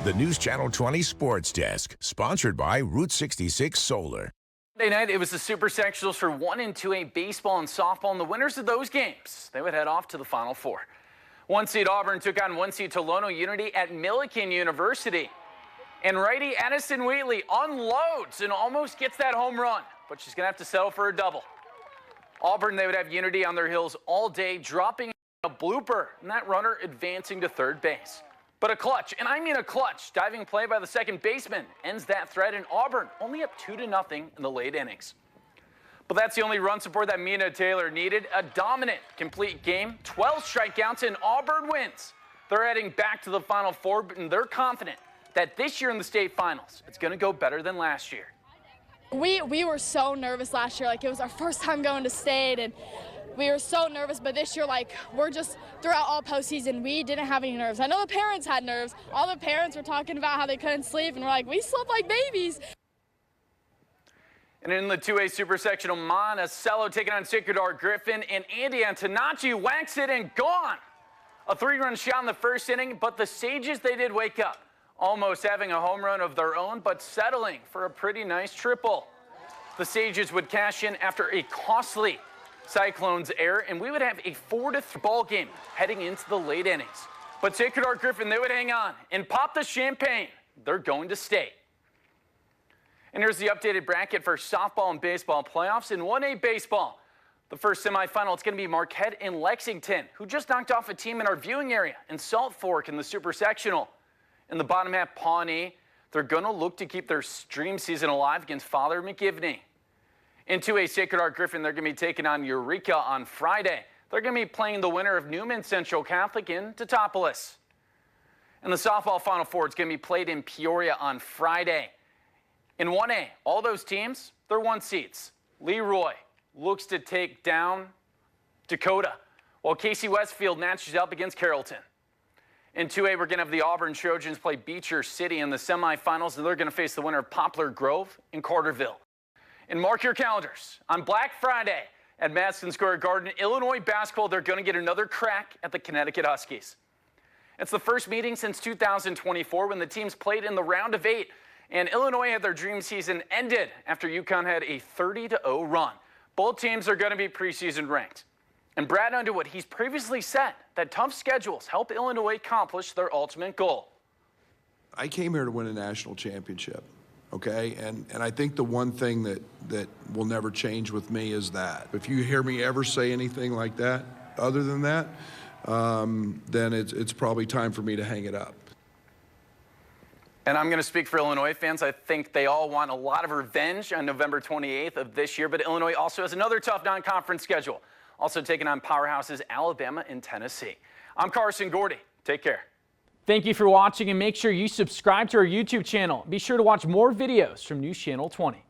The News Channel 20 Sports Desk, sponsored by Route 66 Solar. Monday night, it was the Super Sectionals for 1 and 2A baseball and softball, and the winners of those games, they would head off to the Final Four. 1 seed Auburn took on 1 seed Tolono Unity at Millikan University. And righty Addison Wheatley unloads and almost gets that home run, but she's going to have to settle for a double. Auburn, they would have Unity on their heels all day, dropping a blooper, and that runner advancing to third base. But a clutch, and I mean a clutch, diving play by the second baseman ends that threat, and Auburn only up 2-0 in the late innings. But that's the only run support that Mina Taylor needed. A dominant, complete game, 12 strikeouts, and Auburn wins. They're heading back to the Final Four, and they're confident that this year in the state finals, it's going to go better than last year. We were so nervous last year. Like, it was our first time going to state, and we were so nervous, but this year, like, we're just, throughout all postseason, we didn't have any nerves. I know the parents had nerves. All the parents were talking about how they couldn't sleep, and we're like, we slept like babies. And in the 2A Super Sectional, Monticello taking on Sacred Heart Griffin, and Andy Antonacci whacks it and gone. A 3-run shot in the first inning, but the Sages, they did wake up, almost having a home run of their own, but settling for a pretty nice triple. The Sages would cash in after a costly Cyclones error, and we would have a 4-3 ball game heading into the late innings. But Sacred Heart Griffin, they would hang on and pop the champagne. They're going to state. And here's the updated bracket for softball and baseball playoffs. In 1A baseball, the first semifinal, it's going to be Marquette and Lexington, who just knocked off a team in our viewing area, and Salt Fork in the Super Sectional. In the bottom half, Pawnee, they're going to look to keep their stream season alive against Father McGivney. In 2A Sacred Heart Griffin, they're going to be taking on Eureka on Friday. They're going to be playing the winner of Newman Central Catholic in Teutopolis. And the softball Final Four, it's going to be played in Peoria on Friday. In 1A, all those teams, they're 1 seeds. Leroy looks to take down Dakota, while Casey Westfield matches up against Carrollton. In 2A, we're going to have the Auburn Trojans play Beecher City in the semifinals, and they're going to face the winner of Poplar Grove in Carterville. And mark your calendars. On Black Friday at Madison Square Garden, Illinois basketball, they're going to get another crack at the Connecticut Huskies. It's the first meeting since 2024 when the teams played in the round of 8, and Illinois had their dream season ended after UConn had a 30-0 run. Both teams are going to be preseason ranked. And Brad Underwood, he's previously said that tough schedules help Illinois accomplish their ultimate goal. I came here to win a national championship. Okay, and I think the one thing that will never change with me is that. If you hear me ever say anything like that, other than that, then it's probably time for me to hang it up. And I'm going to speak for Illinois fans. I think they all want a lot of revenge on November 28th of this year, but Illinois also has another tough non-conference schedule, also taking on powerhouses Alabama and Tennessee. I'm Carson Gordy. Take care. Thank you for watching, and make sure you subscribe to our YouTube channel. Be sure to watch more videos from News Channel 20.